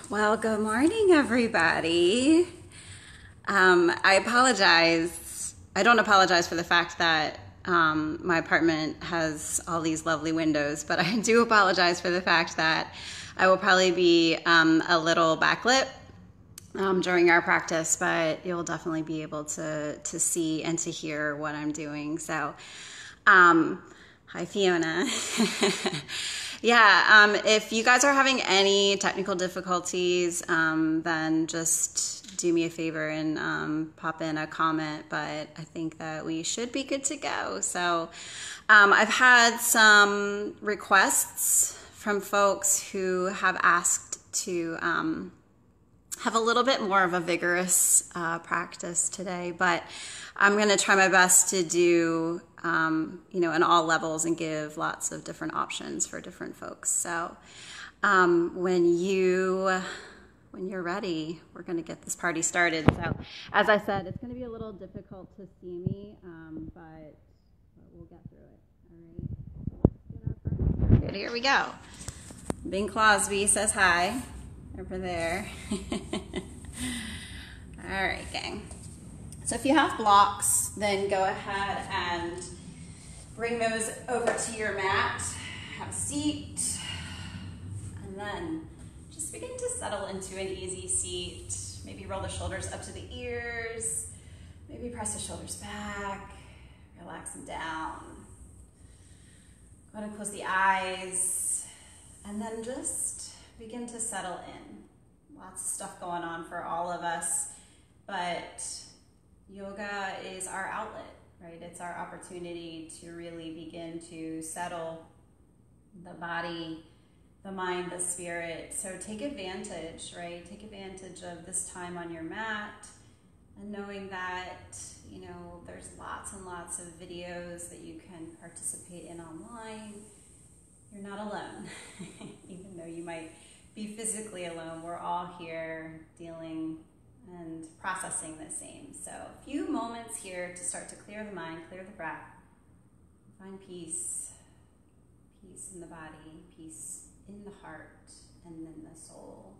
Well, good morning, everybody. I apologize. I don't apologize for the fact that my apartment has all these lovely windows, but I do apologize for the fact that I will probably be a little backlit during our practice, but you'll definitely be able to see and to hear what I'm doing. So, hi, Fiona. Yeah, if you guys are having any technical difficulties, then just do me a favor and pop in a comment, but I think that we should be good to go. So I've had some requests from folks who have asked to have a little bit more of a vigorous practice today, but I'm going to try my best to do, in all levels and give lots of different options for different folks. So when you're ready, we're going to get this party started. So as I said, it's going to be a little difficult to see me, but we'll get through it. All right, let's get our party started. Here we go. Bing Crosby says hi over there. All right, gang. So if you have blocks, then go ahead and bring those over to your mat. Have a seat. And then just begin to settle into an easy seat. Maybe roll the shoulders up to the ears. Maybe press the shoulders back. Relax them down. Go ahead and close the eyes. And then just begin to settle in. Lots of stuff going on for all of us, but yoga is our outlet, right? It's our opportunity to really begin to settle the body, the mind, the spirit. So take advantage, right? Take advantage of this time on your mat and knowing that, there's lots and lots of videos that you can participate in online. You're not alone, even though you might be physically alone. We're all here dealing and processing the same. So a few moments here to start to clear the mind, clear the breath, find peace, peace in the body, peace in the heart, and then the soul.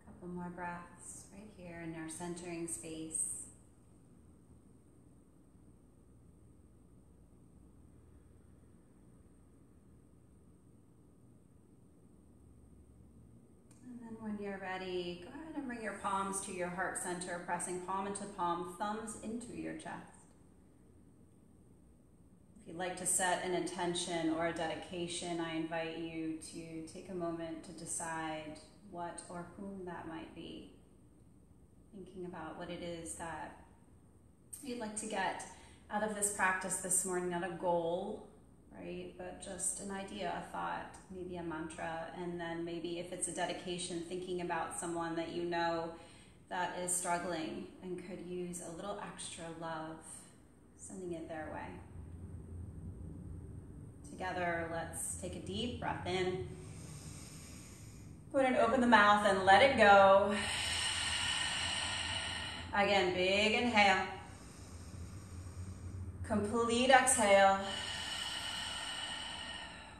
Couple more breaths right here in our centering space. And then when you're ready, go ahead and bring your palms to your heart center, pressing palm into palm, thumbs into your chest. If you'd like to set an intention or a dedication, I invite you to take a moment to decide what or whom that might be. Thinking about what it is that you'd like to get out of this practice this morning, not a goal, right? But just an idea, a thought, maybe a mantra, and then maybe if it's a dedication, thinking about someone that you know that is struggling and could use a little extra love, sending it their way. Together, let's take a deep breath in. Go ahead and open the mouth and let it go. Again, big inhale. Complete exhale.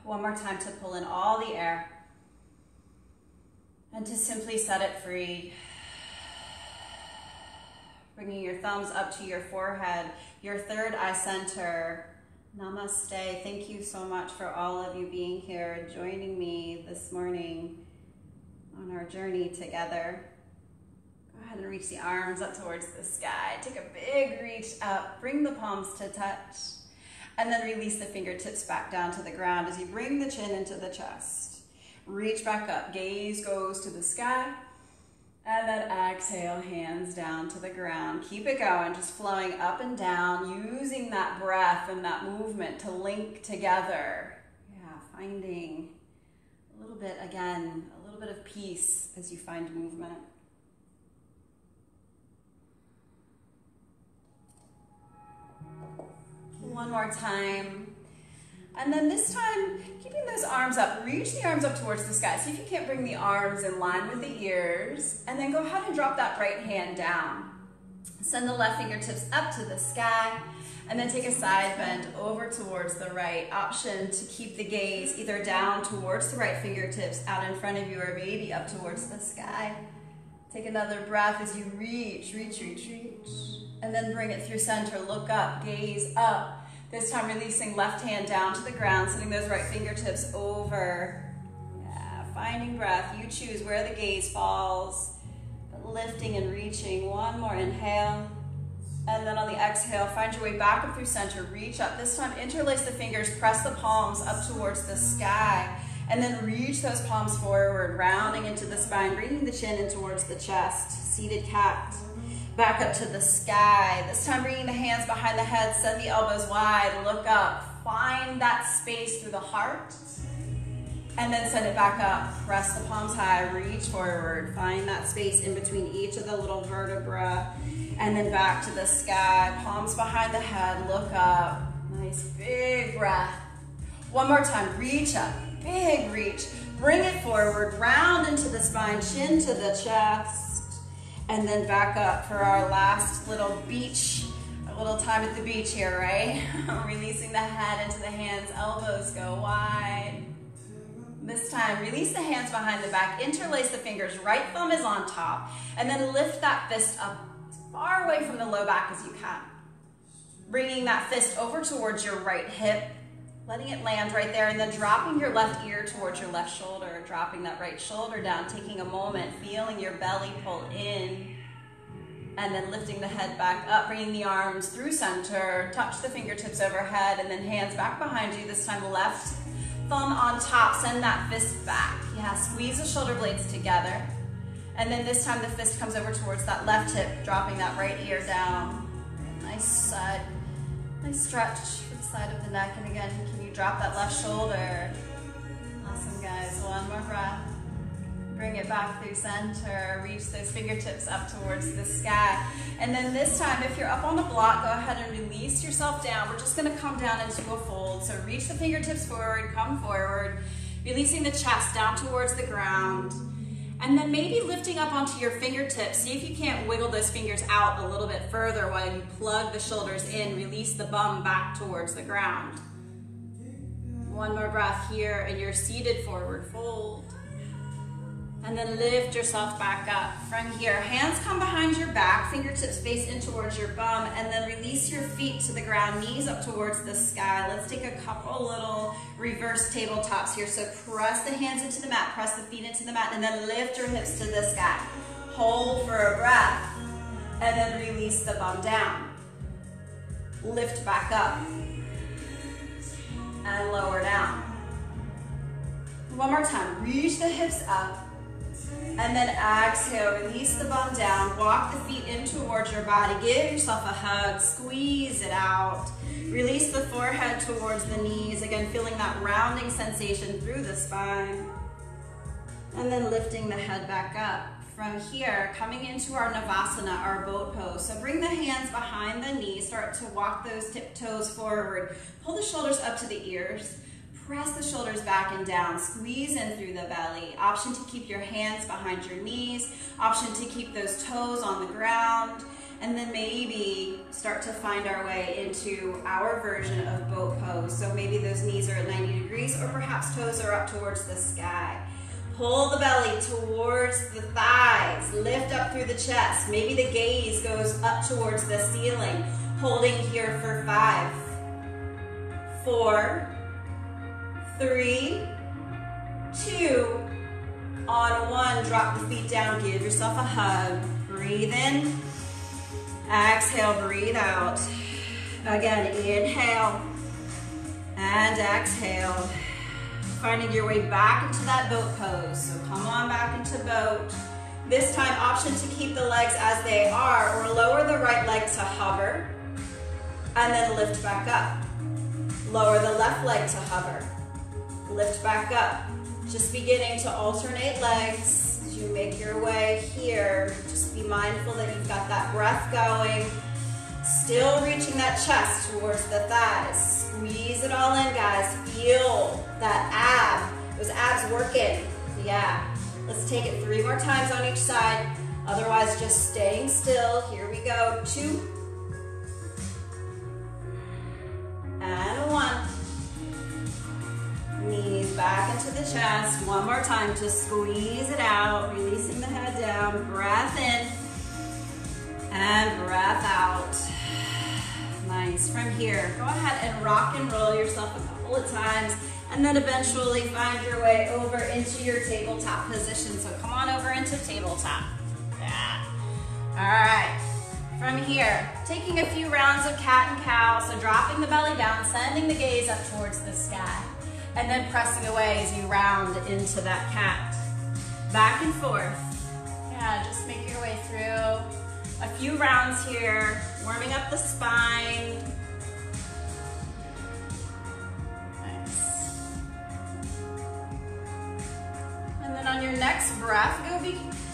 One more time to pull in all the air. And to simply set it free. Bringing your thumbs up to your forehead, your third eye center. Namaste. Thank you so much for all of you being here, joining me this morning on our journey together. Go ahead and reach the arms up towards the sky. Take a big reach up. Bring the palms to touch. And then release the fingertips back down to the ground as you bring the chin into the chest. Reach back up. Gaze goes to the sky. And then exhale, hands down to the ground. Keep it going, just flowing up and down, using that breath and that movement to link together. Yeah, finding a little bit, again, a little bit of peace as you find movement. One more time. And then this time, keeping those arms up, reach the arms up towards the sky. See if you can't bring the arms in line with the ears. And then go ahead and drop that right hand down. Send the left fingertips up to the sky. And then take a side bend over towards the right. Option to keep the gaze either down towards the right fingertips, out in front of you, or maybe up towards the sky. Take another breath as you reach, reach, reach, reach. And then bring it through center. Look up, gaze up. This time releasing left hand down to the ground, sending those right fingertips over. Yeah, finding breath. You choose where the gaze falls. But lifting and reaching. One more inhale. And then on the exhale, find your way back up through center. Reach up. This time interlace the fingers. Press the palms up towards the sky. And then reach those palms forward, rounding into the spine, bringing the chin in towards the chest. Seated cat. Back up to the sky. This time bringing the hands behind the head, send the elbows wide, look up. Find that space through the heart. And then send it back up. Press the palms high, reach forward. Find that space in between each of the little vertebrae. And then back to the sky. Palms behind the head, look up. Nice big breath. One more time, reach up. Big reach. Bring it forward, round into the spine, chin to the chest. And then back up for our last little beach, a little time at the beach here, right? Releasing the head into the hands, elbows go wide. This time, release the hands behind the back, interlace the fingers, right thumb is on top, and then lift that fist up as far away from the low back as you can. Bringing that fist over towards your right hip, letting it land right there, and then dropping your left ear towards your left shoulder, dropping that right shoulder down, taking a moment, feeling your belly pull in, and then lifting the head back up, bringing the arms through center, touch the fingertips overhead, and then hands back behind you, this time left thumb on top, send that fist back. Yeah, squeeze the shoulder blades together, and then this time the fist comes over towards that left hip, dropping that right ear down. Nice side, nice stretch. Side of the neck, and again, can you drop that left shoulder? Awesome, guys. One more breath. Bring it back through center. Reach those fingertips up towards the sky. And then this time, if you're up on a block, go ahead and release yourself down. We're just going to come down into a fold. So reach the fingertips forward, come forward, releasing the chest down towards the ground. And then maybe lifting up onto your fingertips. See if you can't wiggle those fingers out a little bit further while you plug the shoulders in. Release the bum back towards the ground. One more breath here, and you're seated forward fold. And then lift yourself back up. From here, hands come behind your back, fingertips face in towards your bum, and then release your feet to the ground, knees up towards the sky. Let's take a couple little reverse tabletops here. So press the hands into the mat, press the feet into the mat, and then lift your hips to the sky. Hold for a breath, and then release the bum down. Lift back up, and lower down. One more time, reach the hips up, and then exhale, release the bum down, walk the feet in towards your body, give yourself a hug, squeeze it out, release the forehead towards the knees, again feeling that rounding sensation through the spine, and then lifting the head back up. From here, coming into our Navasana, our boat pose. So bring the hands behind the knees, start to walk those tiptoes forward, pull the shoulders up to the ears, press the shoulders back and down, squeeze in through the belly. Option to keep your hands behind your knees, option to keep those toes on the ground, and then maybe start to find our way into our version of boat pose. So maybe those knees are at 90 degrees, or perhaps toes are up towards the sky. Pull the belly towards the thighs. Lift up through the chest. Maybe the gaze goes up towards the ceiling. Holding here for 5, 4, 3, 2, on 1. Drop the feet down. Give yourself a hug. Breathe in. Exhale, breathe out. Again, inhale and exhale. Finding your way back into that boat pose. So come on back into boat. This time, option to keep the legs as they are, or lower the right leg to hover, and then lift back up. Lower the left leg to hover. Lift back up. Just beginning to alternate legs as you make your way here. Just be mindful that you've got that breath going. Still reaching that chest towards the thighs. Squeeze it all in, guys. Feel that ab, those abs working. Yeah. Let's take it 3 more times on each side. Otherwise, just staying still. Here we go. 2. And 1. Knees back into the chest. 1 more time. Just squeeze it out. Releasing the head down. Breath in. And breath out. Nice. From here, go ahead and rock and roll yourself a couple of times, and then eventually find your way over into your tabletop position. So come on over into tabletop. Yeah. All right. From here, taking a few rounds of cat and cow. So dropping the belly down, sending the gaze up towards the sky, and then pressing away as you round into that cat. Back and forth. Yeah, just make your way through a few rounds here, warming up the spine. Nice. And then on your next breath,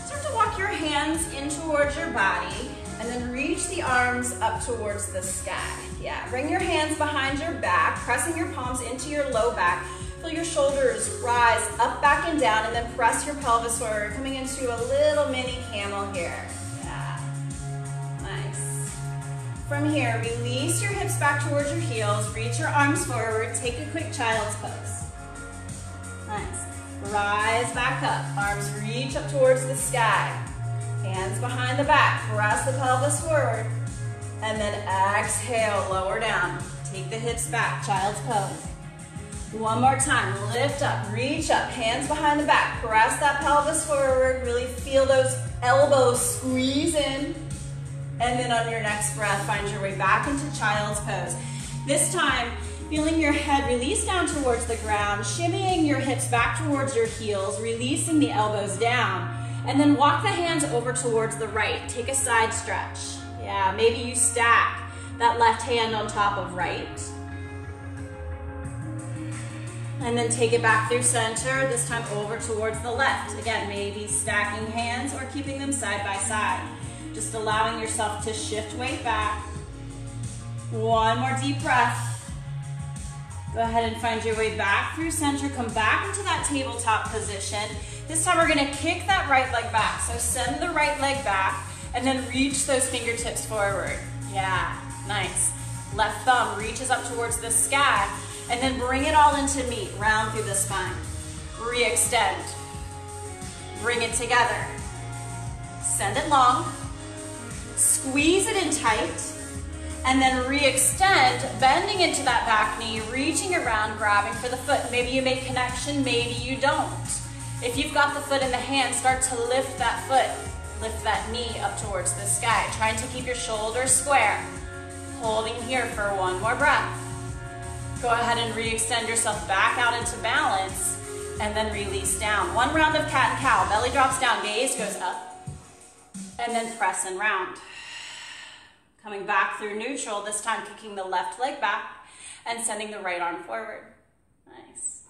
start to walk your hands in towards your body, and then reach the arms up towards the sky. Yeah, bring your hands behind your back, pressing your palms into your low back. Feel your shoulders rise up, back, and down, and then press your pelvis forward, coming into a little mini camel here. From here, release your hips back towards your heels, reach your arms forward, take a quick child's pose. Nice. Rise back up, arms reach up towards the sky, hands behind the back, press the pelvis forward, and then exhale, lower down. Take the hips back, child's pose. 1 more time, lift up, reach up, hands behind the back, press that pelvis forward, really feel those elbows squeeze in. And then on your next breath, find your way back into child's pose. This time, feeling your head release down towards the ground, shimmying your hips back towards your heels, releasing the elbows down, and then walk the hands over towards the right. Take a side stretch. Yeah, maybe you stack that left hand on top of right. And then take it back through center, this time over towards the left. Again, maybe stacking hands or keeping them side by side. Just allowing yourself to shift weight back. 1 more deep breath. Go ahead and find your way back through center. Come back into that tabletop position. This time we're gonna kick that right leg back. So send the right leg back and then reach those fingertips forward. Yeah, nice. Left thumb reaches up towards the sky and then bring it all into meat. Round through the spine. Re-extend. Bring it together. Send it long. Squeeze it in tight, and then re-extend, bending into that back knee, reaching around, grabbing for the foot. Maybe you make connection, maybe you don't. If you've got the foot in the hand, start to lift that foot, lift that knee up towards the sky, trying to keep your shoulders square. Holding here for 1 more breath. Go ahead and re-extend yourself back out into balance, and then release down. 1 round of cat and cow, belly drops down, gaze goes up. And then press and round. Coming back through neutral, this time kicking the left leg back and sending the right arm forward. Nice.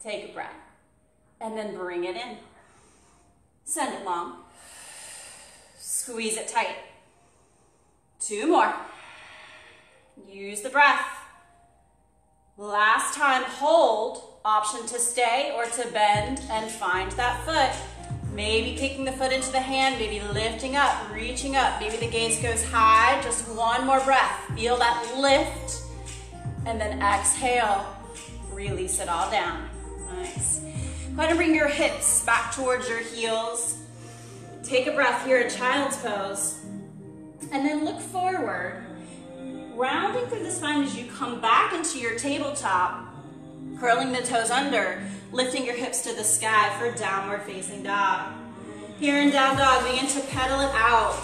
Take a breath. And then bring it in. Send it long. Squeeze it tight. 2 more. Use the breath. Last time, hold. Option to stay or to bend and find that foot. Maybe kicking the foot into the hand, maybe lifting up, reaching up. Maybe the gaze goes high. Just 1 more breath. Feel that lift. And then exhale. Release it all down. Nice. Go ahead and bring your hips back towards your heels. Take a breath here in child's pose. And then look forward, rounding through the spine as you come back into your tabletop, curling the toes under, lifting your hips to the sky for downward facing dog. Here in down dog, begin to pedal it out.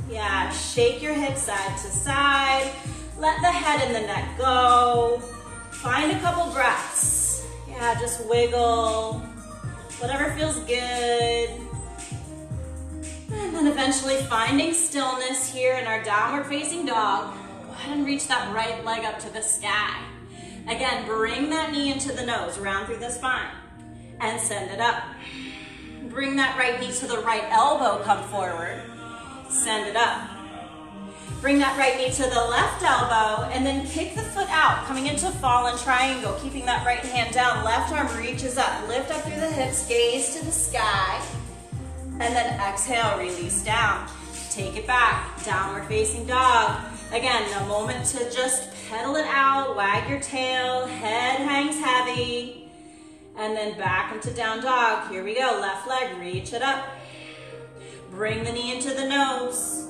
Yeah, shake your hips side to side. Let the head and the neck go. Find a couple breaths. Yeah, just wiggle. Whatever feels good. And then eventually finding stillness here in our downward facing dog. Go ahead and reach that right leg up to the sky. Again, bring that knee into the nose, round through the spine, and send it up. Bring that right knee to the right elbow, come forward, send it up. Bring that right knee to the left elbow, and then kick the foot out, coming into fallen triangle, keeping that right hand down, left arm reaches up, lift up through the hips, gaze to the sky, and then exhale, release down. Take it back, downward facing dog. Again, a moment to just pedal it out, wag your tail, head hangs heavy, and then back into down dog. Here we go, left leg, reach it up. Bring the knee into the nose,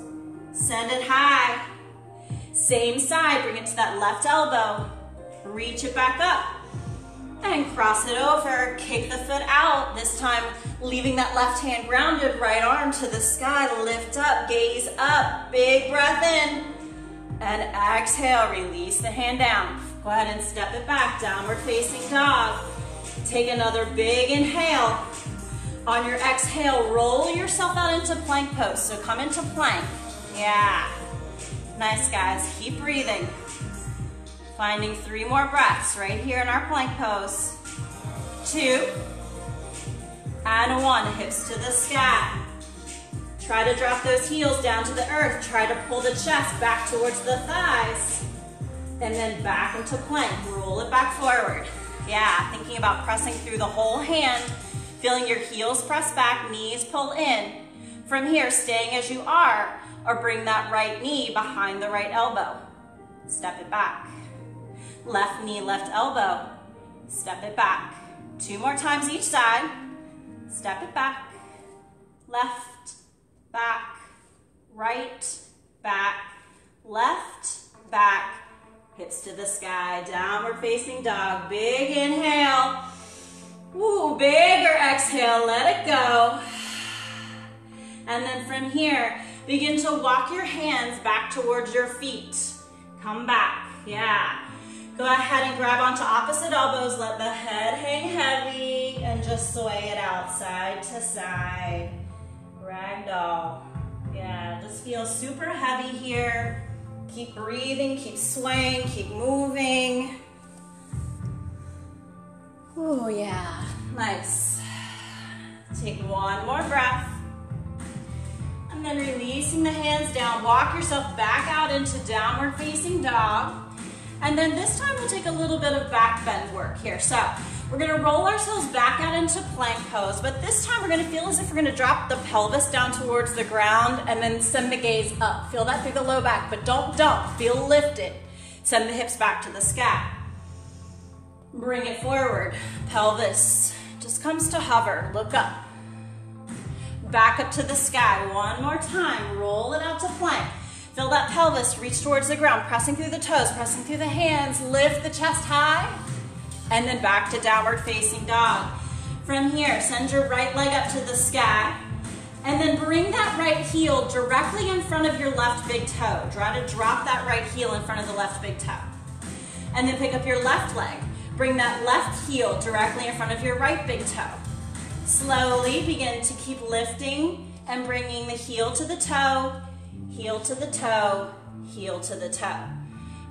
send it high. Same side, bring it to that left elbow, reach it back up, and cross it over, kick the foot out. This time, leaving that left hand grounded, right arm to the sky, lift up, gaze up, big breath in, and exhale, release the hand down. Go ahead and step it back, downward facing dog. Take another big inhale. On your exhale, roll yourself out into plank pose. So come into plank. Yeah. Nice, guys. Keep breathing. Finding 3 more breaths right here in our plank pose. 2 and 1. Hips to the sky. Try to drop those heels down to the earth. Try to pull the chest back towards the thighs. And then back into plank. Roll it back forward. Yeah, thinking about pressing through the whole hand. Feeling your heels press back, knees pull in. From here, staying as you are, or bring that right knee behind the right elbow. Step it back. Left knee, left elbow. Step it back. 2 more times each side. Step it back. Left, back, right, back, left, back. Hips to the sky, downward facing dog. Big inhale. Ooh, bigger exhale, let it go. And then from here, begin to walk your hands back towards your feet. Come back, yeah. Go ahead and grab onto opposite elbows, let the head hang heavy, and just sway it out side to side. Ragdoll. Yeah, just feel super heavy here. Keep breathing, keep swaying, keep moving. Oh yeah, nice. Take 1 more breath. And then releasing the hands down, walk yourself back out into downward facing dog. And then this time we'll take a little bit of back bend work here. So we're gonna roll ourselves back out into plank pose, but this time we're gonna feel as if we're gonna drop the pelvis down towards the ground and then send the gaze up. Feel that through the low back, but don't dump, feel lifted. Send the hips back to the sky. Bring it forward, pelvis just comes to hover, look up. Back up to the sky, 1 more time, roll it out to plank. Feel that pelvis reach towards the ground, pressing through the toes, pressing through the hands, lift the chest high. And then back to downward facing dog. From here, send your right leg up to the sky. And then bring that right heel directly in front of your left big toe. Try to drop that right heel in front of the left big toe. And then pick up your left leg. Bring that left heel directly in front of your right big toe. Slowly begin to keep lifting and bringing the heel to the toe, heel to the toe, heel to the toe.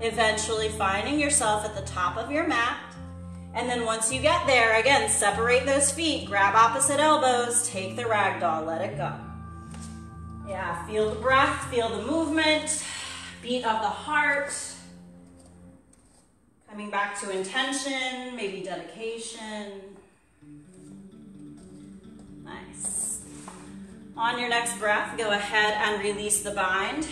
Eventually finding yourself at the top of your mat. And then once you get there, again, separate those feet, grab opposite elbows, take the ragdoll, let it go. Yeah, feel the breath, feel the movement, beat of the heart. Coming back to intention, maybe dedication. Nice. On your next breath, go ahead and release the bind.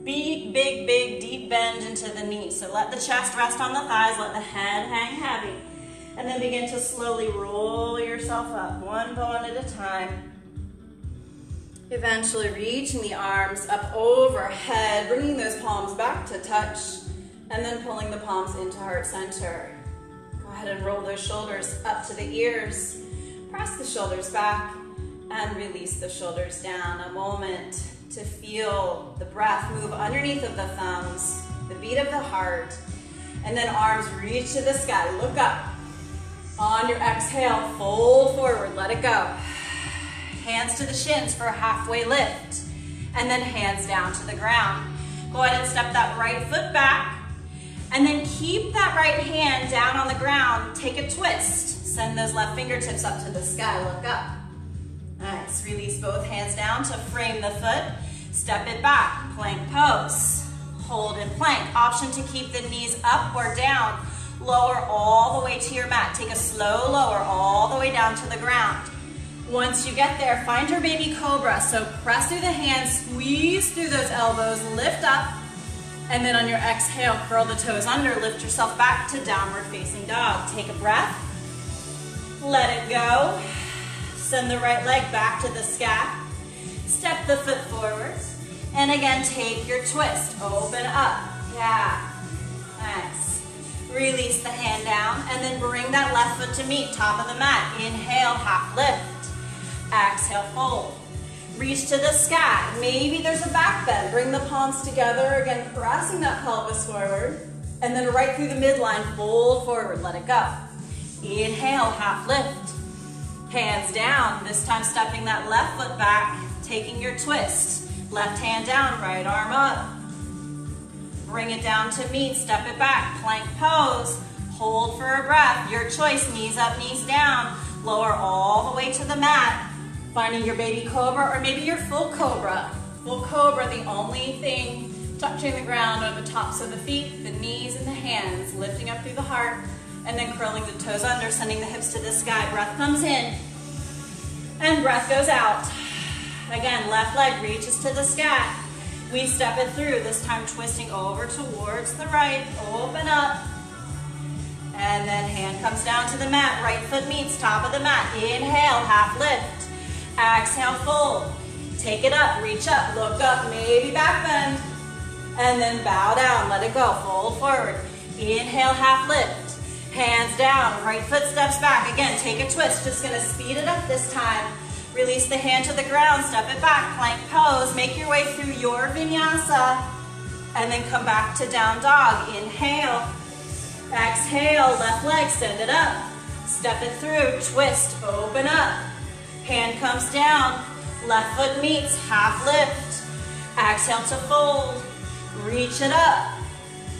Big, big, big, deep bend into the knees. So let the chest rest on the thighs, let the head hang heavy. And then begin to slowly roll yourself up, one bone at a time. Eventually reaching the arms up overhead, bringing those palms back to touch, and then pulling the palms into heart center. Go ahead and roll those shoulders up to the ears. Press the shoulders back and release the shoulders down. A moment to feel the breath move underneath of the thumbs, the beat of the heart, and then arms reach to the sky. Look up. On your exhale, fold forward, let it go. Hands to the shins for a halfway lift, and then hands down to the ground. Go ahead and step that right foot back, and then keep that right hand down on the ground. Take a twist. Send those left fingertips up to the sky, look up. Nice, release both hands down to frame the foot. Step it back, plank pose. Hold in plank. Option to keep the knees up or down. Lower all the way to your mat. Take a slow lower all the way down to the ground. Once you get there, find your baby cobra. So press through the hands, squeeze through those elbows, lift up, and then on your exhale, curl the toes under, lift yourself back to downward facing dog. Take a breath, let it go. Send the right leg back to the sky. Step the foot forward, and again, take your twist, open up, yeah, nice. Release the hand down, and then bring that left foot to meet, top of the mat. Inhale, half lift. Exhale, fold. Reach to the sky. Maybe there's a back bend. Bring the palms together, again, pressing that pelvis forward, and then right through the midline, fold forward, let it go. Inhale, half lift. Hands down, this time stepping that left foot back, taking your twist. Left hand down, right arm up. Bring it down to meet, step it back, plank pose, hold for a breath, your choice, knees up, knees down, lower all the way to the mat, finding your baby cobra or maybe your full cobra. Full cobra, the only thing touching the ground are the tops of the feet, the knees and the hands, lifting up through the heart, and then curling the toes under, sending the hips to the sky. Breath comes in, and breath goes out. Again, left leg reaches to the sky. We step it through, this time twisting over towards the right, open up, and then hand comes down to the mat, right foot meets top of the mat. Inhale, half lift, exhale, fold, take it up, reach up, look up, maybe back bend, and then bow down, let it go, fold forward. Inhale, half lift, hands down, right foot steps back. Again, take a twist, just gonna speed it up this time. Release the hand to the ground, step it back, plank pose, make your way through your vinyasa, and then come back to down dog. Inhale, exhale, left leg, send it up, step it through, twist, open up, hand comes down, left foot meets, half lift, exhale to fold, reach it up,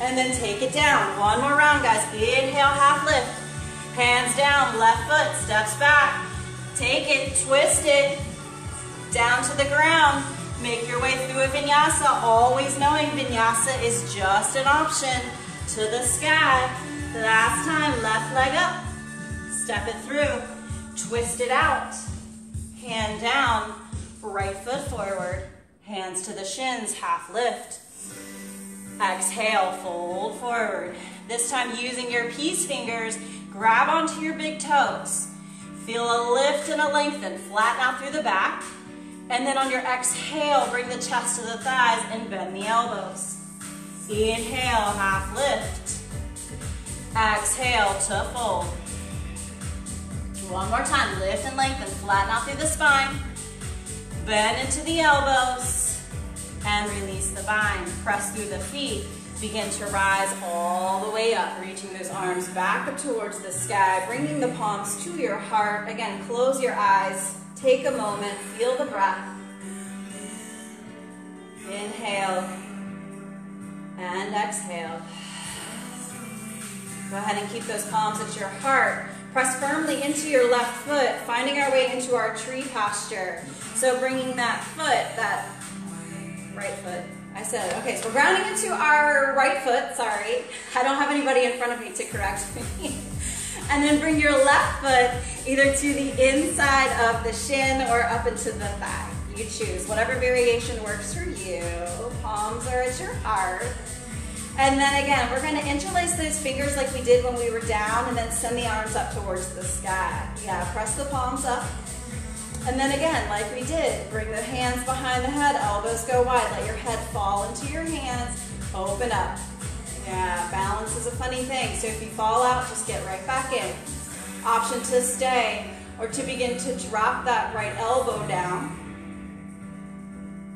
and then take it down. One more round, guys. Inhale, half lift, hands down, left foot, steps back, take it, twist it, down to the ground. Make your way through a vinyasa, always knowing vinyasa is just an option. To the sky. Last time, left leg up. Step it through, twist it out. Hand down, right foot forward. Hands to the shins, half lift. Exhale, fold forward. This time using your peace fingers, grab onto your big toes. Feel a lift and a lengthen, flatten out through the back, and then on your exhale, bring the chest to the thighs and bend the elbows. Inhale, half lift. Exhale to fold. One more time, lift and lengthen, flatten out through the spine, bend into the elbows, and release the bind. Press through the feet. Begin to rise all the way up, reaching those arms back up towards the sky, bringing the palms to your heart. Again, close your eyes, take a moment, feel the breath. Inhale and exhale. Go ahead and keep those palms at your heart. Press firmly into your left foot, finding our way into our tree posture. So bringing that foot, that right foot, okay, so we're grounding into our right foot, sorry. I don't have anybody in front of me to correct me. And then bring your left foot either to the inside of the shin or up into the thigh. You choose, whatever variation works for you. Palms are at your heart. And then again, we're gonna interlace those fingers like we did when we were down, and then send the arms up towards the sky. Yeah, press the palms up. And then again, like we did, bring the hands behind the head, elbows go wide, let your head fall into your hands, open up. Yeah, balance is a funny thing, so if you fall out, just get right back in. Option to stay, or to begin to drop that right elbow down,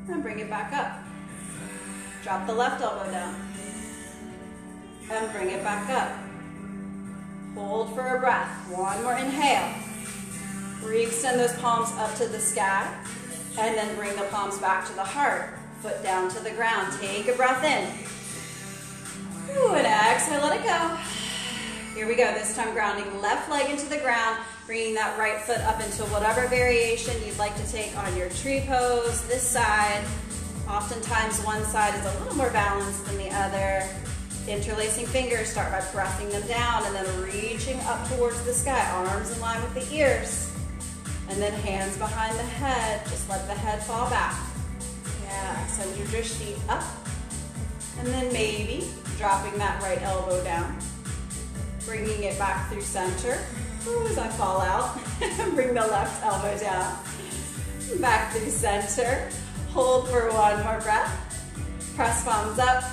and bring it back up. Drop the left elbow down, and bring it back up. Hold for a breath, one more inhale. Re-extend those palms up to the sky, and then bring the palms back to the heart. Foot down to the ground. Take a breath in. Ooh, and exhale, let it go. Here we go. This time grounding left leg into the ground, bringing that right foot up into whatever variation you'd like to take on your tree pose. This side, oftentimes one side is a little more balanced than the other. Interlacing fingers, start by pressing them down and then reaching up towards the sky. Arms in line with the ears. And then hands behind the head, just let the head fall back. Yeah, send your drishti up. And then maybe dropping that right elbow down. Bringing it back through center. Ooh, as I fall out, bring the left elbow down. Back through center. Hold for one more breath. Press palms up,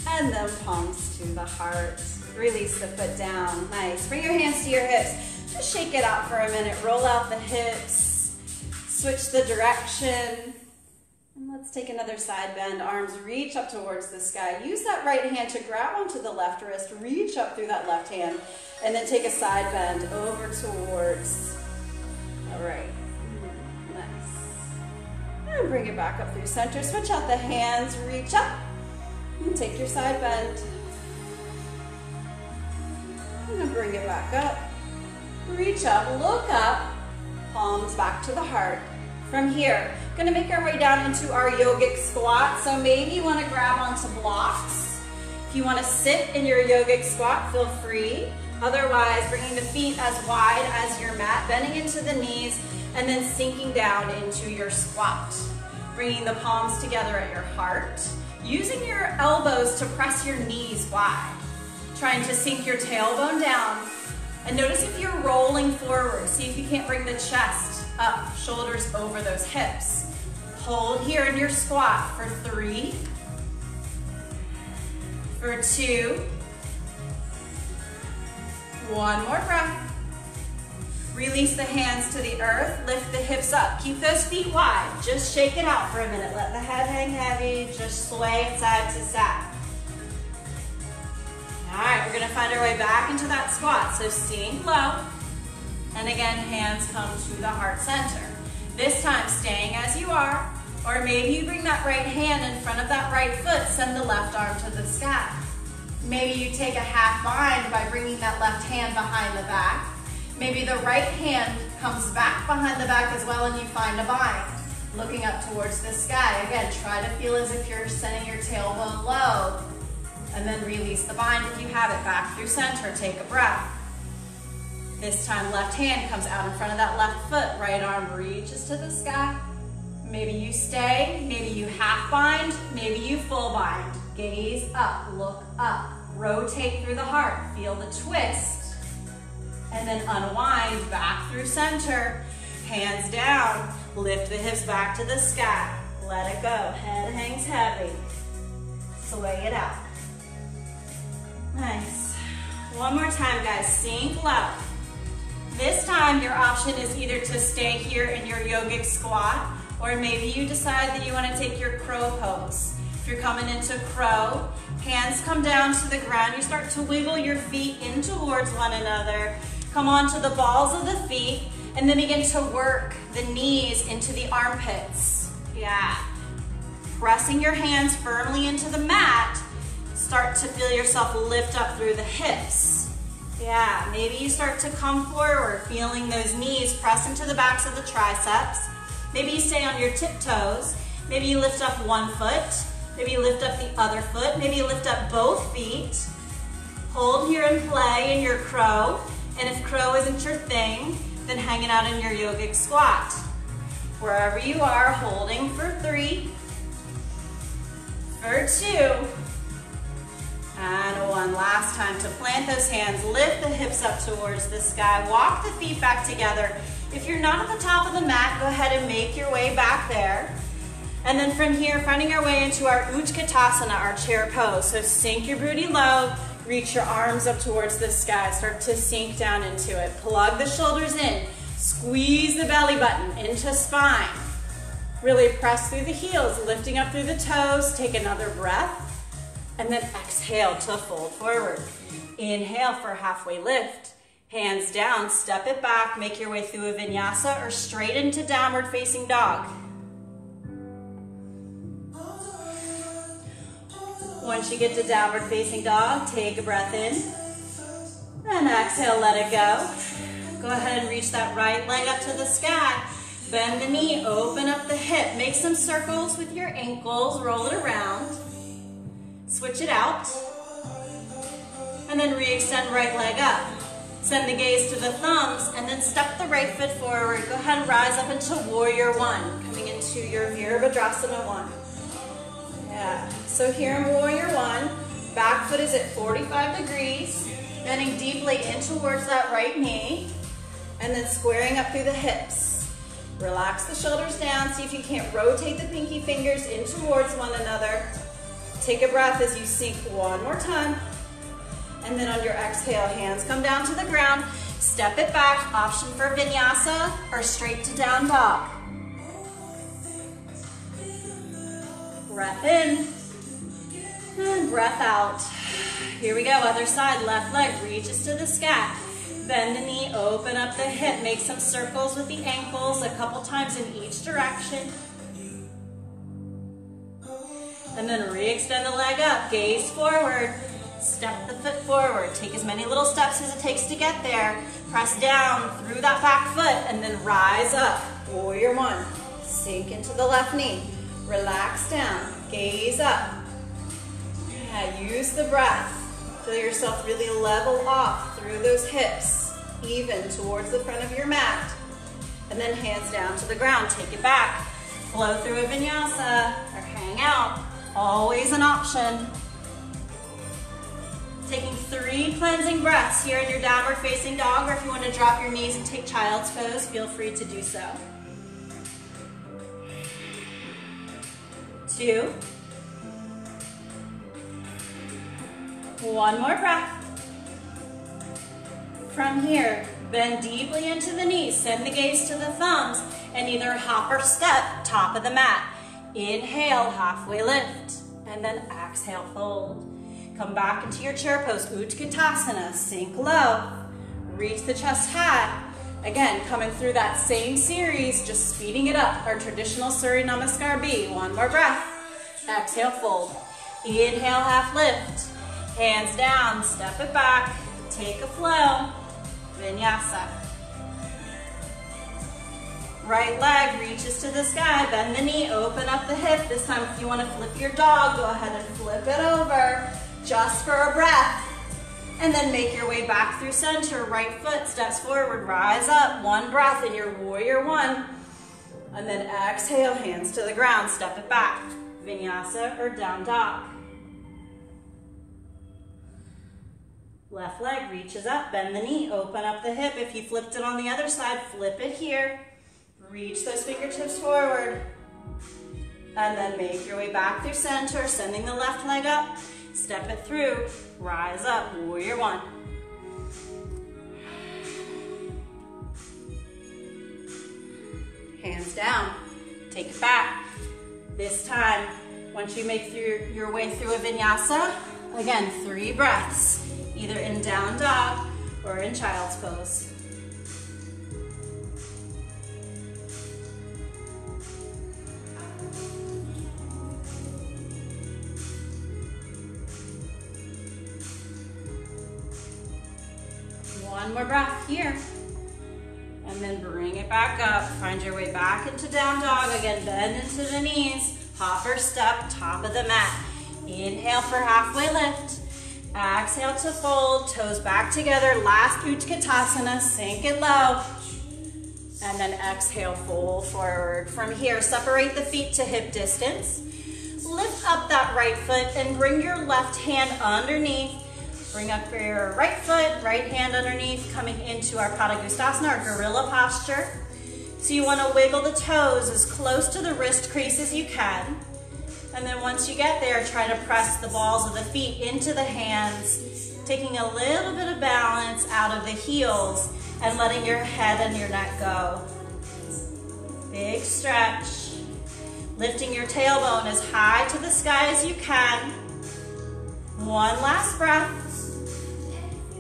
and then palms to the heart. Release the foot down. Nice. Bring your hands to your hips. Just shake it out for a minute. Roll out the hips. Switch the direction. And let's take another side bend. Arms reach up towards the sky. Use that right hand to grab onto the left wrist. Reach up through that left hand. And then take a side bend over towards. All right. Nice. And bring it back up through center. Switch out the hands. Reach up. And take your side bend. And then bring it back up. Reach up, look up, palms back to the heart. From here, gonna make our way down into our yogic squat. So maybe you wanna grab onto blocks. If you wanna sit in your yogic squat, feel free. Otherwise, bringing the feet as wide as your mat, bending into the knees, and then sinking down into your squat. Bringing the palms together at your heart. Using your elbows to press your knees wide. Trying to sink your tailbone down. And notice if you're rolling forward. See if you can't bring the chest up, shoulders over those hips. Hold here in your squat for 3, for 2, one more breath. Release the hands to the earth, lift the hips up. Keep those feet wide. Just shake it out for a minute. Let the head hang heavy, just sway it side to side. All right, we're gonna find our way back into that squat. So sink low, and again, hands come to the heart center. This time, staying as you are, or maybe you bring that right hand in front of that right foot, send the left arm to the sky. Maybe you take a half bind by bringing that left hand behind the back. Maybe the right hand comes back behind the back as well, and you find a bind. Looking up towards the sky. Again, try to feel as if you're sending your tailbone low. And then release the bind if you have it. Back through center, take a breath. This time left hand comes out in front of that left foot. Right arm reaches to the sky. Maybe you stay, maybe you half bind, maybe you full bind. Gaze up, look up. Rotate through the heart, feel the twist. And then unwind back through center. Hands down, lift the hips back to the sky. Let it go, head hangs heavy. Sway it out. Nice. One more time, guys. Sink low. This time, your option is either to stay here in your yogic squat, or maybe you decide that you want to take your crow pose. If you're coming into crow, hands come down to the ground. You start to wiggle your feet in towards one another. Come onto the balls of the feet, and then begin to work the knees into the armpits. Yeah. Pressing your hands firmly into the mat. Start to feel yourself lift up through the hips. Yeah, maybe you start to come forward, feeling those knees press into the backs of the triceps. Maybe you stay on your tiptoes. Maybe you lift up one foot. Maybe you lift up the other foot. Maybe you lift up both feet. Hold here and play in your crow. And if crow isn't your thing, then hang it out in your yogic squat. Wherever you are, holding for 3, for 2, time to plant those hands, lift the hips up towards the sky, walk the feet back together. If you're not at the top of the mat, go ahead and make your way back there. And then from here, finding our way into our Utkatasana, our chair pose. So sink your booty low, reach your arms up towards the sky, start to sink down into it. Plug the shoulders in, squeeze the belly button into spine. Really press through the heels, lifting up through the toes. Take another breath. And then exhale to fold forward. Inhale for halfway lift. Hands down, step it back, make your way through a vinyasa or straight into downward facing dog. Once you get to downward facing dog, take a breath in. And exhale, let it go. Go ahead and reach that right leg up to the sky. Bend the knee, open up the hip. Make some circles with your ankles, roll it around. Switch it out. And then re-extend right leg up. Send the gaze to the thumbs and then step the right foot forward. Go ahead and rise up into Warrior One, coming into your Virabhadrasana One. Yeah, so here in Warrior One, back foot is at 45 degrees, bending deeply in towards that right knee, and then squaring up through the hips. Relax the shoulders down, see if you can't rotate the pinky fingers in towards one another. Take a breath as you sink one more time. And then on your exhale, hands come down to the ground. Step it back, option for vinyasa or straight to down dog. Breath in and breath out. Here we go, other side, left leg reaches to the sky. Bend the knee, open up the hip, make some circles with the ankles a couple times in each direction. And then re-extend the leg up, gaze forward, step the foot forward. Take as many little steps as it takes to get there. Press down through that back foot and then rise up. Warrior One. Sink into the left knee. Relax down, gaze up. Yeah, use the breath. Feel yourself really level off through those hips, even towards the front of your mat. And then hands down to the ground, take it back. Flow through a vinyasa or hang out, always an option. Taking 3 cleansing breaths here in your downward facing dog, or if you want to drop your knees and take child's pose, feel free to do so. 2. 1 more breath. From here, bend deeply into the knees, send the gaze to the thumbs, and either hop or step, top of the mat. Inhale, halfway lift, and then exhale, fold. Come back into your chair pose, Utkatasana, sink low, reach the chest high. Again, coming through that same series, just speeding it up, our traditional Surya Namaskar B. 1 more breath, exhale, fold. Inhale, half lift, hands down, step it back, take a flow, vinyasa. Right leg reaches to the sky, bend the knee, open up the hip. This time if you want to flip your dog, go ahead and flip it over, just for a breath. And then make your way back through center, right foot steps forward, rise up, 1 breath in your Warrior One. And then exhale, hands to the ground, step it back, vinyasa or down dog. Left leg reaches up, bend the knee, open up the hip. If you flipped it on the other side, flip it here. Reach those fingertips forward. And then make your way back through center, sending the left leg up. Step it through, rise up, Warrior One. Hands down, take it back. This time, once you make your way through a vinyasa, again, 3 breaths, either in down dog or in child's pose. One more breath here. And then bring it back up. Find your way back into down dog. Again, bend into the knees. Hop or step, top of the mat. Inhale for halfway lift. Exhale to fold, toes back together. Last Utkatasana, sink it low. And then exhale, fold forward. From here, separate the feet to hip distance. Lift up that right foot and bring your left hand underneath. Bring up your right foot, right hand underneath, coming into our Padangusthasana, our gorilla posture. So you want to wiggle the toes as close to the wrist crease as you can. And then once you get there, try to press the balls of the feet into the hands, taking a little bit of balance out of the heels and letting your head and your neck go. Big stretch. Lifting your tailbone as high to the sky as you can. One last breath.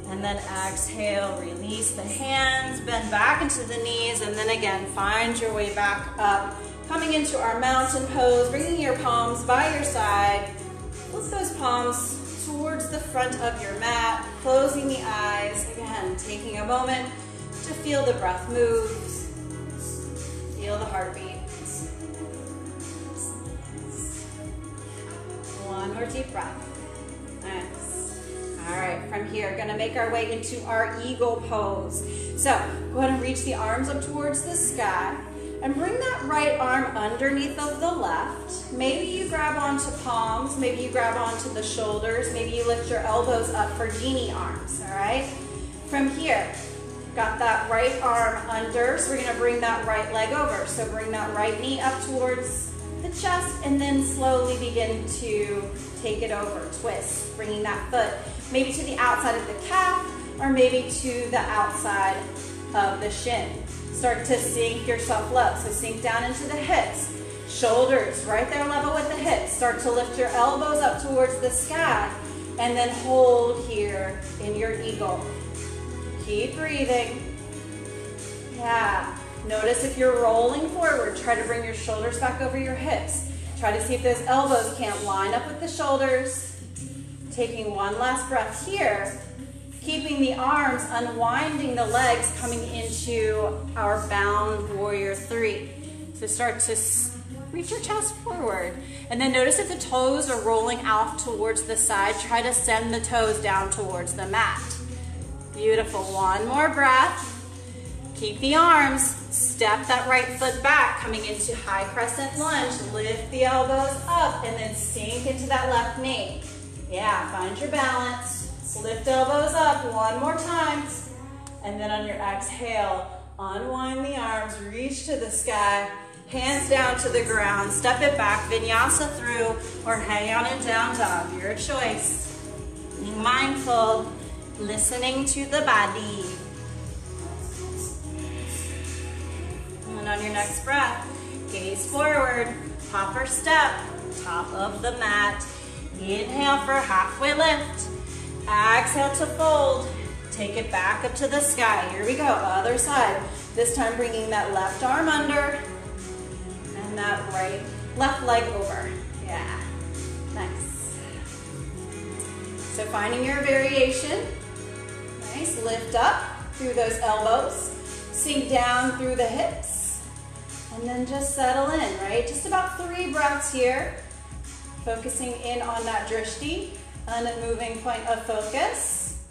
And then exhale, release the hands, bend back into the knees, and then again, find your way back up. Coming into our mountain pose, bringing your palms by your side. Flip those palms towards the front of your mat, closing the eyes. Again, taking a moment to feel the breath move. Feel the heartbeat. One more deep breath. Nice. All right, from here, gonna make our way into our eagle pose. So go ahead and reach the arms up towards the sky and bring that right arm underneath of the left. Maybe you grab onto palms, maybe you grab onto the shoulders, maybe you lift your elbows up for genie arms, all right? From here, got that right arm under, so we're gonna bring that right leg over. So bring that right knee up towards the chest and then slowly begin to take it over, twist, bringing that foot maybe to the outside of the calf or maybe to the outside of the shin. Start to sink yourself low, so sink down into the hips. Shoulders right there level with the hips. Start to lift your elbows up towards the sky and then hold here in your eagle. Keep breathing. Yeah. Notice if you're rolling forward, try to bring your shoulders back over your hips. Try to see if those elbows can't line up with the shoulders. Taking one last breath here. Keeping the arms, unwinding the legs, coming into our bound warrior three. So start to reach your chest forward. And then notice if the toes are rolling out towards the side, try to send the toes down towards the mat. Beautiful, one more breath. Keep the arms, step that right foot back, coming into high crescent lunge. Lift the elbows up and then sink into that left knee. Yeah, find your balance. Lift elbows up one more time. And then on your exhale, unwind the arms, reach to the sky, hands down to the ground, step it back, vinyasa through, or hang on and down dog, your choice. Being mindful, listening to the body. And on your next breath, gaze forward, hop or step, top of the mat. Inhale for halfway lift. Exhale to fold. Take it back up to the sky. Here we go, other side. This time bringing that left arm under and that left leg over. Yeah, nice. So finding your variation. Nice, lift up through those elbows. Sink down through the hips. And then just settle in, right? Just about 3 breaths here. Focusing in on that drishti. Unmoving point of focus.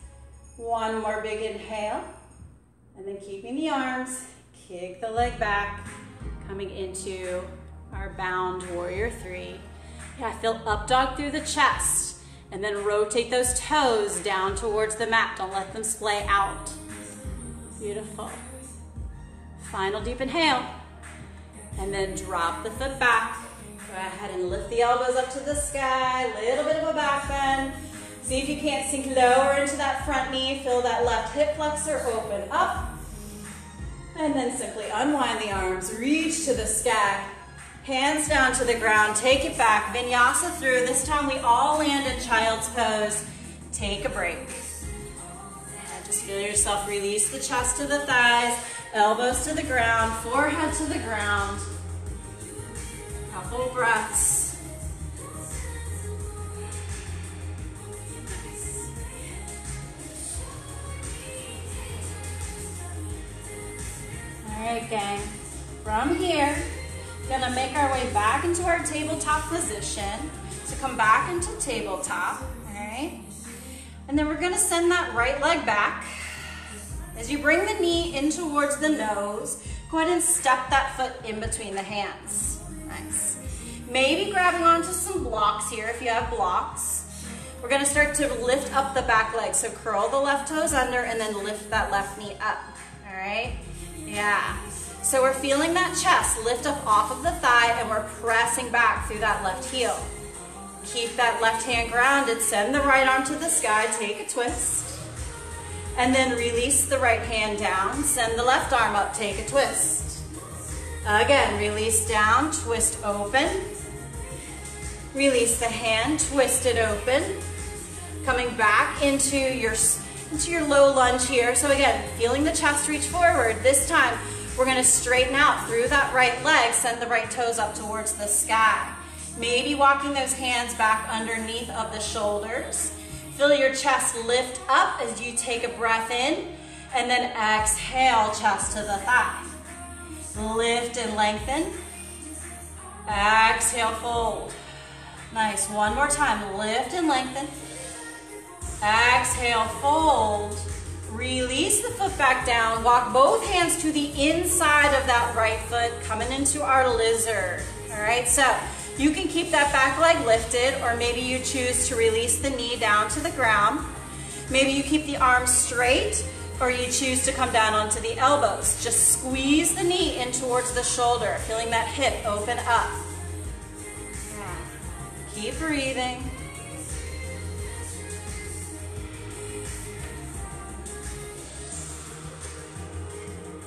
One more big inhale. And then keeping the arms, kick the leg back, coming into our bound warrior three. Yeah, feel up dog through the chest. And then rotate those toes down towards the mat. Don't let them splay out. Beautiful. Final deep inhale. And then drop the foot back. Go ahead and lift the elbows up to the sky, little bit of a back bend. See if you can't sink lower into that front knee. Feel that left hip flexor open up. And then simply unwind the arms, reach to the sky. Hands down to the ground, take it back, vinyasa through. This time we all land in child's pose. Take a break. And just feel yourself release the chest to the thighs, elbows to the ground, forehead to the ground. Couple breaths. All right, gang. From here, gonna make our way back into our tabletop position. So come back into tabletop, all right? And then we're gonna send that right leg back. As you bring the knee in towards the nose, go ahead and step that foot in between the hands. Nice. Maybe grabbing onto some blocks here if you have blocks. we're gonna start to lift up the back leg. So curl the left toes under and then lift that left knee up, all right? Yeah. So we're feeling that chest lift up off of the thigh and we're pressing back through that left heel. Keep that left hand grounded, send the right arm to the sky, take a twist. And then release the right hand down, send the left arm up, take a twist. Again, release down, twist open. Release the hand, twist it open. Coming back into your low lunge here. So again, feeling the chest reach forward. This time, we're gonna straighten out through that right leg, send the right toes up towards the sky. Maybe walking those hands back underneath of the shoulders. Feel your chest lift up as you take a breath in, and then exhale, chest to the thigh. Lift and lengthen. Exhale, fold. Nice, one more time, lift and lengthen. Exhale, fold. Release the foot back down. Walk both hands to the inside of that right foot, coming into our lizard. All right, so you can keep that back leg lifted, or maybe you choose to release the knee down to the ground. Maybe you keep the arms straight, or you choose to come down onto the elbows. Just squeeze the knee in towards the shoulder, feeling that hip open up. Yeah. Keep breathing.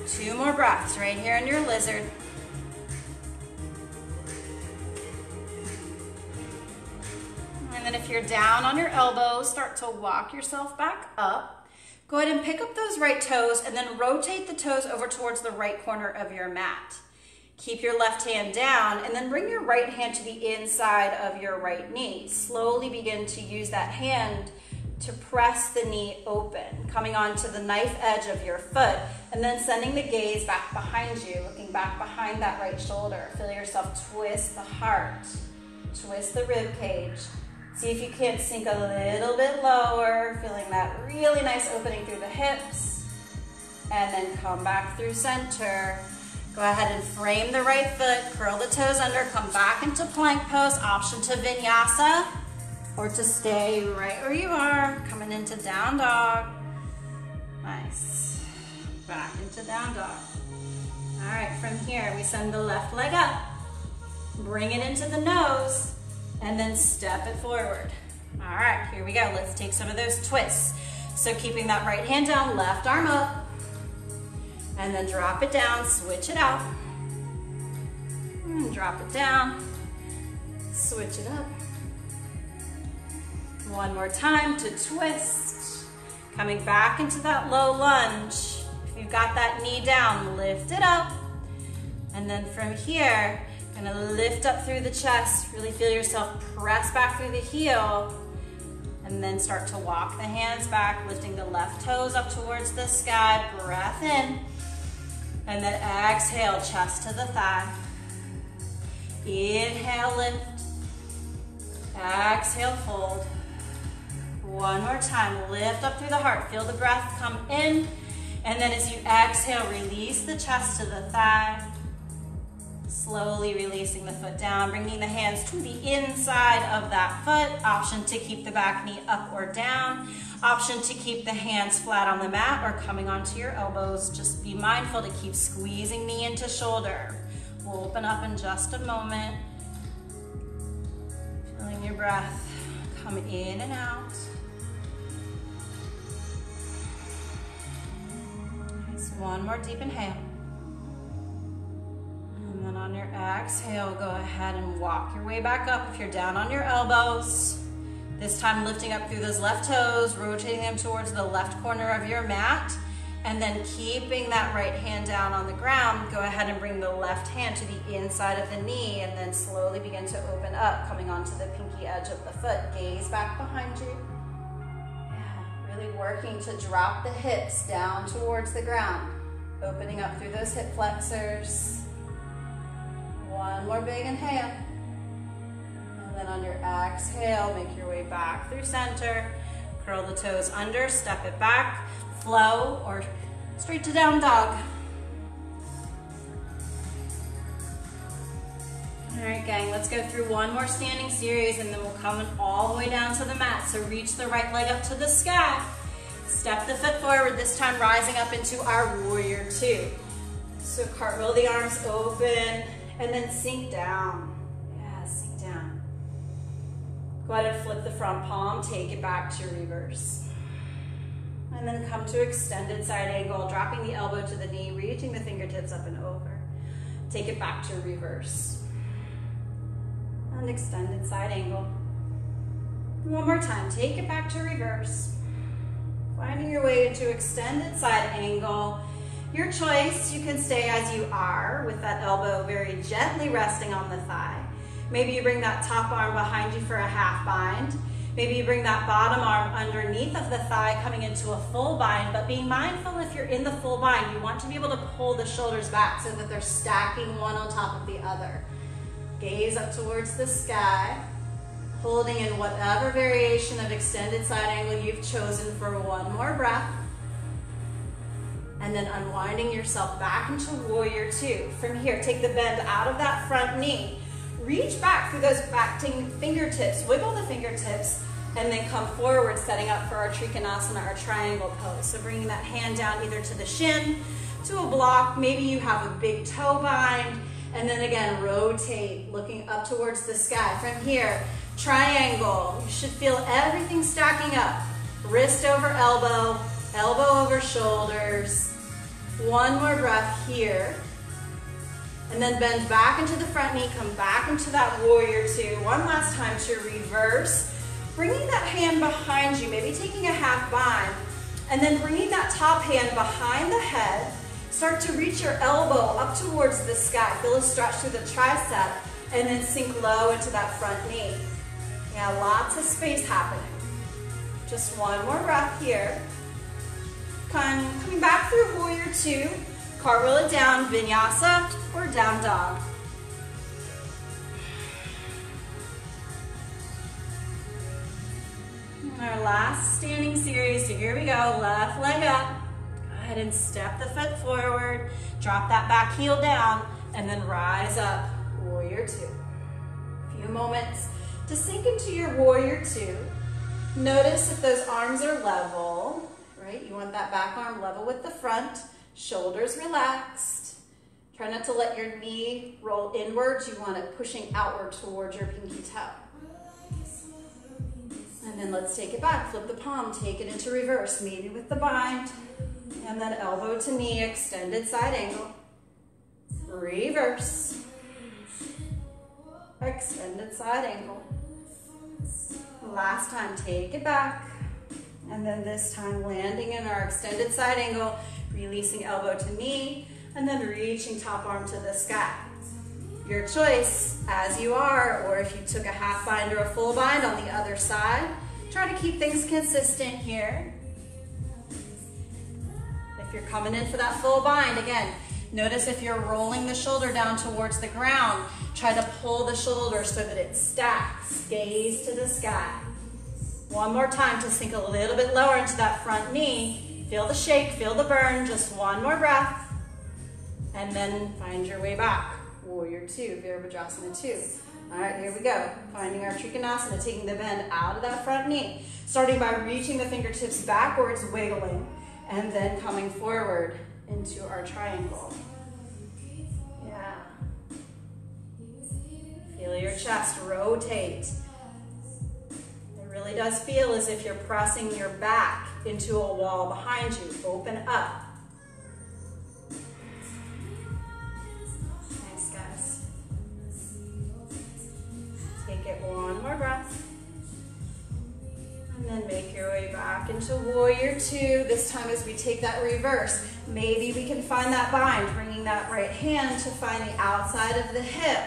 Two more breaths right here in your lizard. And then if you're down on your elbows, start to walk yourself back up. Go ahead and pick up those right toes and then rotate the toes over towards the right corner of your mat. Keep your left hand down and then bring your right hand to the inside of your right knee. Slowly begin to use that hand to press the knee open, coming onto the knife edge of your foot, and then sending the gaze back behind you, looking back behind that right shoulder. Feel yourself twist the heart, twist the rib cage. See if you can't sink a little bit lower, feeling that really nice opening through the hips, and then come back through center. Go ahead and frame the right foot, curl the toes under, come back into plank pose, option to vinyasa, or to stay right where you are, coming into down dog. Nice. Back into down dog. All right, from here, we send the left leg up, bring it into the nose, and then step it forward. All right, here we go. Let's take some of those twists. So keeping that right hand down, left arm up, and then drop it down, switch it out, and drop it down, switch it up. One more time to twist. Coming back into that low lunge. If you've got that knee down, lift it up. And then from here, gonna lift up through the chest. Really feel yourself press back through the heel. And then start to walk the hands back, lifting the left toes up towards the sky. Breath in. And then exhale, chest to the thigh. Inhale, lift. Exhale, fold. One more time, lift up through the heart. Feel the breath come in. And then as you exhale, release the chest to the thigh. Slowly releasing the foot down, bringing the hands to the inside of that foot. Option to keep the back knee up or down. Option to keep the hands flat on the mat or coming onto your elbows. Just be mindful to keep squeezing knee into shoulder. We'll open up in just a moment. Feeling your breath come in and out. Nice. One more deep inhale. And then on your exhale, go ahead and walk your way back up if you're down on your elbows. This time lifting up through those left toes, rotating them towards the left corner of your mat, and then keeping that right hand down on the ground, go ahead and bring the left hand to the inside of the knee and then slowly begin to open up, coming onto the pinky edge of the foot. Gaze back behind you. Yeah, really working to drop the hips down towards the ground, opening up through those hip flexors. One more big inhale. And then on your exhale, make your way back through center. Curl the toes under, step it back, flow, or straight to down dog. All right, gang, let's go through one more standing series and then we'll come all the way down to the mat. So reach the right leg up to the sky. Step the foot forward, this time rising up into our warrior two. So cartwheel the arms open and then sink down. Yeah, sink down. Go ahead and flip the front palm, take it back to reverse. And then come to extended side angle, dropping the elbow to the knee, reaching the fingertips up and over. Take it back to reverse. And extended side angle. One more time, take it back to reverse. Finding your way into extended side angle. Your choice, you can stay as you are with that elbow very gently resting on the thigh. Maybe you bring that top arm behind you for a half bind. Maybe you bring that bottom arm underneath of the thigh coming into a full bind, but being mindful if you're in the full bind, you want to be able to pull the shoulders back so that they're stacking one on top of the other. Gaze up towards the sky, holding in whatever variation of extended side angle you've chosen for one more breath. And then unwinding yourself back into warrior two. From here, take the bend out of that front knee. Reach back through those backing fingertips, wiggle the fingertips, and then come forward, setting up for our Trikonasana, our triangle pose. So bringing that hand down either to the shin, to a block, maybe you have a big toe bind, and then again, rotate, looking up towards the sky. From here, triangle. You should feel everything stacking up. Wrist over elbow, elbow over shoulders. One more breath here. And then bend back into the front knee, come back into that warrior two. One last time to reverse. Bringing that hand behind you, maybe taking a half bind. And then bringing that top hand behind the head. Start to reach your elbow up towards the sky. Feel a stretch through the tricep. And then sink low into that front knee. Yeah, lots of space happening. Just one more breath here. Coming back through warrior two. Cartwheel it down, vinyasa or down dog. Our last standing series, so here we go, left leg up. Go ahead and step the foot forward, drop that back heel down, and then rise up, warrior two. A few moments to sink into your warrior two. Notice if those arms are level, right? You want that back arm level with the front. Shoulders relaxed. Try not to let your knee roll inwards. You want it pushing outward towards your pinky toe. And then let's take it back. Flip the palm, take it into reverse, maybe with the bind. And then elbow to knee, extended side angle. Reverse. Extended side angle. Last time, take it back. And then this time landing in our extended side angle, releasing elbow to knee, and then reaching top arm to the sky. Your choice, as you are, or if you took a half bind or a full bind on the other side. Try to keep things consistent here. If you're coming in for that full bind, again, notice if you're rolling the shoulder down towards the ground, try to pull the shoulder so that it stacks. Gaze to the sky. One more time to sink a little bit lower into that front knee. Feel the shake, feel the burn, just one more breath. And then find your way back. Warrior two, Virabhadrasana two. All right, here we go. Finding our Trikonasana, taking the bend out of that front knee. Starting by reaching the fingertips backwards, wiggling, and then coming forward into our triangle. Yeah. Feel your chest rotate. It really does feel as if you're pressing your back into a wall behind you. Open up. Nice, guys. Take it one more breath. And then make your way back into warrior two. This time as we take that reverse, maybe we can find that bind, bringing that right hand to find the outside of the hip.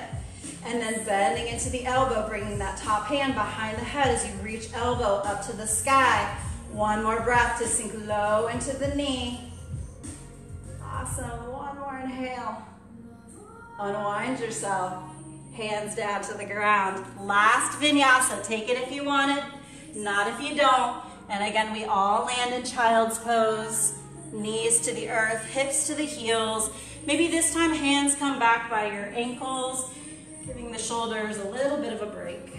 And then bending into the elbow, bringing that top hand behind the head as you reach elbow up to the sky. One more breath to sink low into the knee. Awesome, one more inhale. Unwind yourself, hands down to the ground. Last vinyasa, take it if you want it, not if you don't. And again, we all land in child's pose, knees to the earth, hips to the heels. Maybe this time hands come back by your ankles, giving the shoulders a little bit of a break.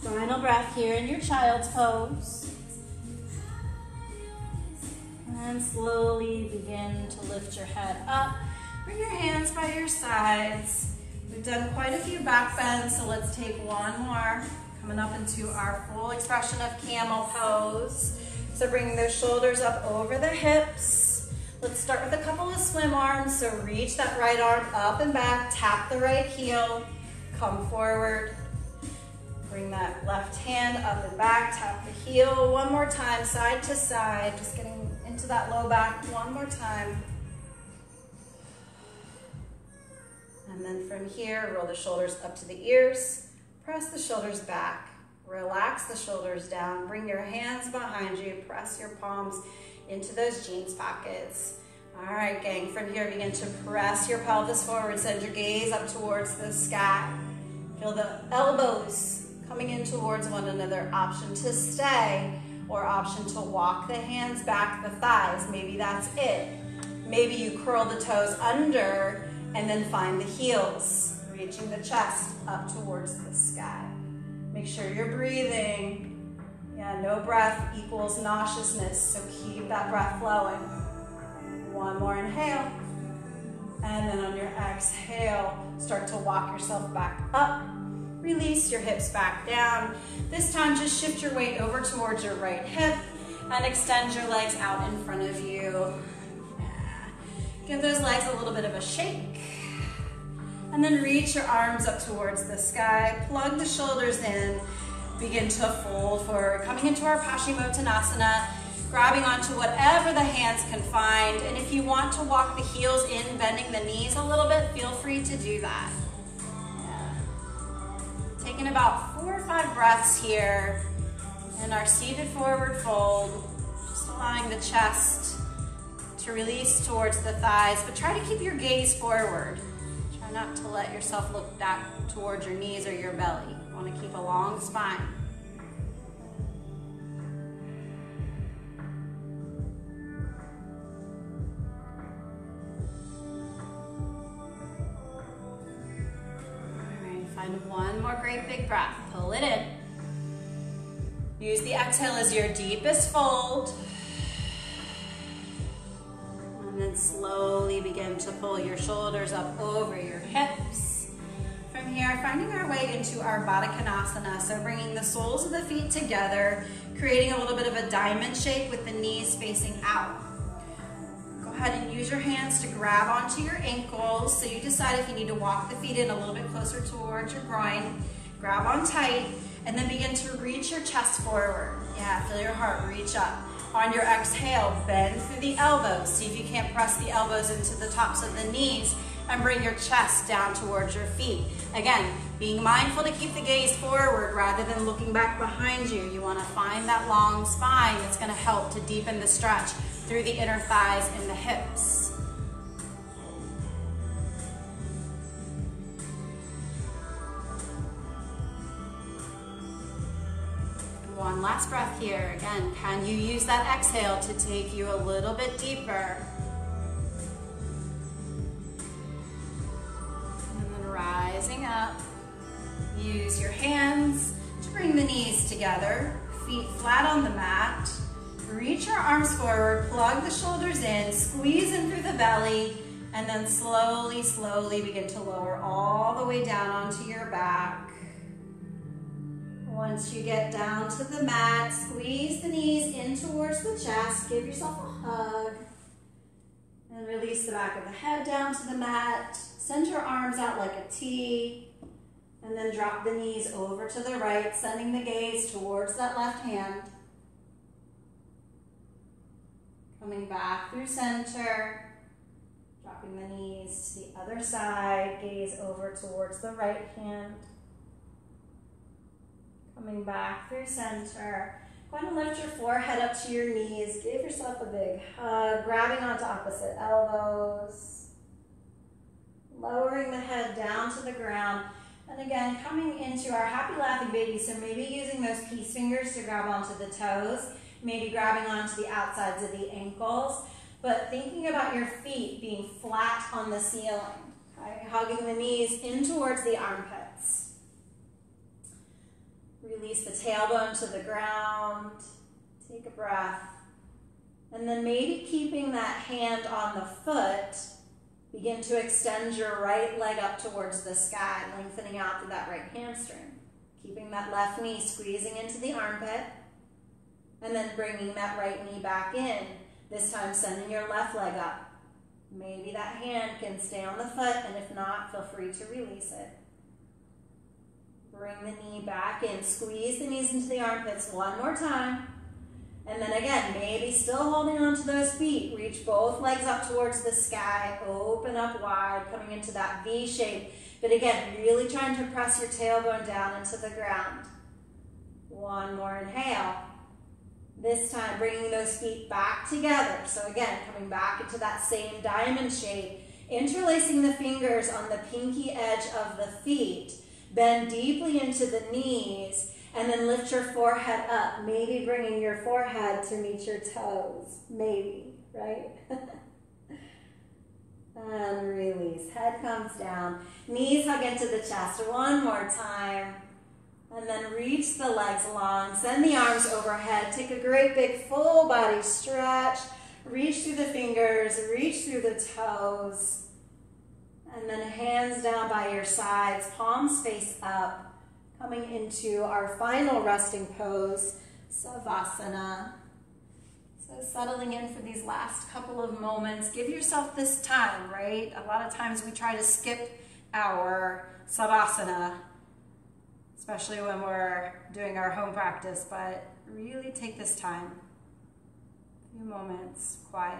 Final breath here in your child's pose. And slowly begin to lift your head up. Bring your hands by your sides. We've done quite a few back bends, so let's take one more. Coming up into our full expression of camel pose. So bringing those shoulders up over the hips. Let's start with a couple of swim arms. So reach that right arm up and back, tap the right heel, come forward. Bring that left hand up and back, tap the heel one more time, side to side, just getting into that low back one more time. And then from here, roll the shoulders up to the ears, press the shoulders back, relax the shoulders down, bring your hands behind you, press your palms into those jeans pockets. All right, gang, from here, begin to press your pelvis forward, send your gaze up towards the sky. Feel the elbows coming in towards one another, option to stay or option to walk the hands back, the thighs. Maybe that's it. Maybe you curl the toes under and then find the heels, reaching the chest up towards the sky. Make sure you're breathing. Yeah, no breath equals nauseousness, so keep that breath flowing. One more inhale. And then on your exhale, start to walk yourself back up. Release your hips back down. This time, just shift your weight over towards your right hip and extend your legs out in front of you. Give those legs a little bit of a shake. And then reach your arms up towards the sky. Plug the shoulders in. Begin to fold forward. Coming into our Paschimottanasana, grabbing onto whatever the hands can find. And if you want to walk the heels in, bending the knees a little bit, feel free to do that. Taking about 4 or 5 breaths here in our seated forward fold, just allowing the chest to release towards the thighs, but try to keep your gaze forward. Try not to let yourself look back towards your knees or your belly. You want to keep a long spine. Find one more great big breath. Pull it in. Use the exhale as your deepest fold. And then slowly begin to pull your shoulders up over your hips. From here, finding our way into our Baddha Konasana. So bringing the soles of the feet together, creating a little bit of a diamond shape with the knees facing out. Go ahead and use your hands to grab onto your ankles. So you decide if you need to walk the feet in a little bit closer towards your groin. Grab on tight and then begin to reach your chest forward. Yeah, feel your heart reach up. On your exhale, bend through the elbows. See if you can't press the elbows into the tops of the knees and bring your chest down towards your feet. Again, being mindful to keep the gaze forward rather than looking back behind you. You want to find that long spine that's going to help to deepen the stretch through the inner thighs and the hips. One last breath here. Again, can you use that exhale to take you a little bit deeper? And then rising up. Use your hands to bring the knees together, feet flat on the mat. Reach your arms forward, plug the shoulders in, squeeze in through the belly, and then slowly, slowly begin to lower all the way down onto your back. Once you get down to the mat, squeeze the knees in towards the chest, give yourself a hug, and release the back of the head down to the mat. Send your arms out like a T, and then drop the knees over to the right, sending the gaze towards that left hand. Coming back through center, dropping the knees to the other side, gaze over towards the right hand. Coming back through center. Go ahead and lift your forehead up to your knees. Give yourself a big hug, grabbing onto opposite elbows. Lowering the head down to the ground. And again, coming into our happy laughing baby. So maybe using those peace fingers to grab onto the toes. Maybe grabbing onto the outsides of the ankles. But thinking about your feet being flat on the ceiling. Okay? Hugging the knees in towards the armpits. Release the tailbone to the ground. Take a breath. And then maybe keeping that hand on the foot, begin to extend your right leg up towards the sky, lengthening out through that right hamstring. Keeping that left knee squeezing into the armpit. And then bringing that right knee back in. This time sending your left leg up. Maybe that hand can stay on the foot, and if not, feel free to release it. Bring the knee back in. Squeeze the knees into the armpits one more time. And then again, maybe still holding on to those feet. Reach both legs up towards the sky. Open up wide, coming into that V shape. But again, really trying to press your tailbone down into the ground. One more inhale. This time, bringing those feet back together. So again, coming back into that same diamond shape. Interlacing the fingers on the pinky edge of the feet. Bend deeply into the knees. And then lift your forehead up. Maybe bringing your forehead to meet your toes. Maybe, right? And release. Head comes down. Knees hug into the chest. One more time. And then reach the legs long. Send the arms overhead. Take a great big full body stretch. Reach through the fingers. Reach through the toes. And then hands down by your sides. Palms face up. Coming into our final resting pose, Savasana. So settling in for these last couple of moments. Give yourself this time, right? A lot of times we try to skip our Savasana, especially when we're doing our home practice, but really take this time. A few moments, quiet.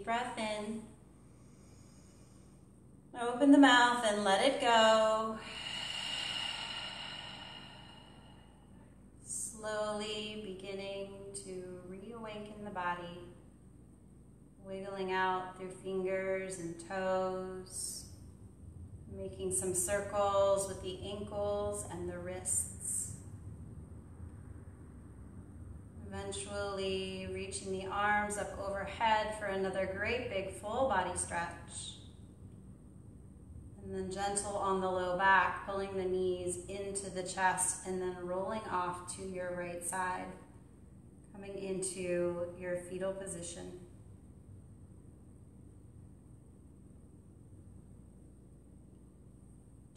breath in. Open the mouth and let it go. Slowly beginning to reawaken the body. Wiggling out through fingers and toes. Making some circles with the ankles and the wrists. Eventually reaching the arms up overhead for another great big full body stretch. And then gentle on the low back, pulling the knees into the chest and then rolling off to your right side. Coming into your fetal position.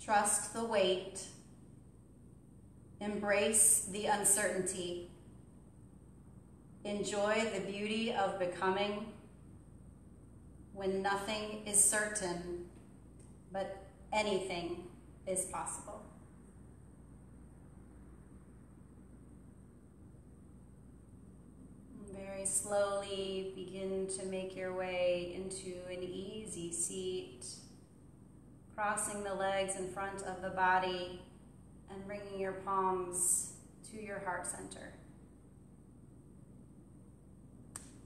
Trust the wait. Embrace the uncertainty. Enjoy the beauty of becoming when nothing is certain, but anything is possible. Very slowly begin to make your way into an easy seat, crossing the legs in front of the body and bringing your palms to your heart center.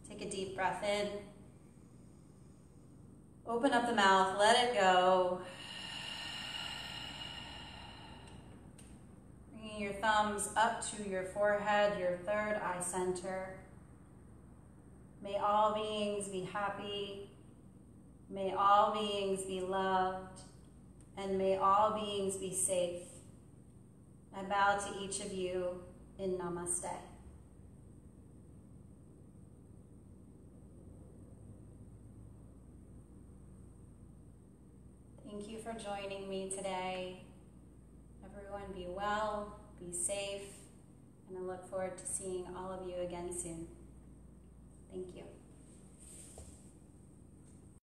Take a deep breath in. Open up the mouth, let it go. Bringing your thumbs up to your forehead, your third eye center. May all beings be happy. May all beings be loved. And may all beings be safe. I bow to each of you in Namaste. Thank you for joining me today. Everyone be well, be safe, and I look forward to seeing all of you again soon. Thank you.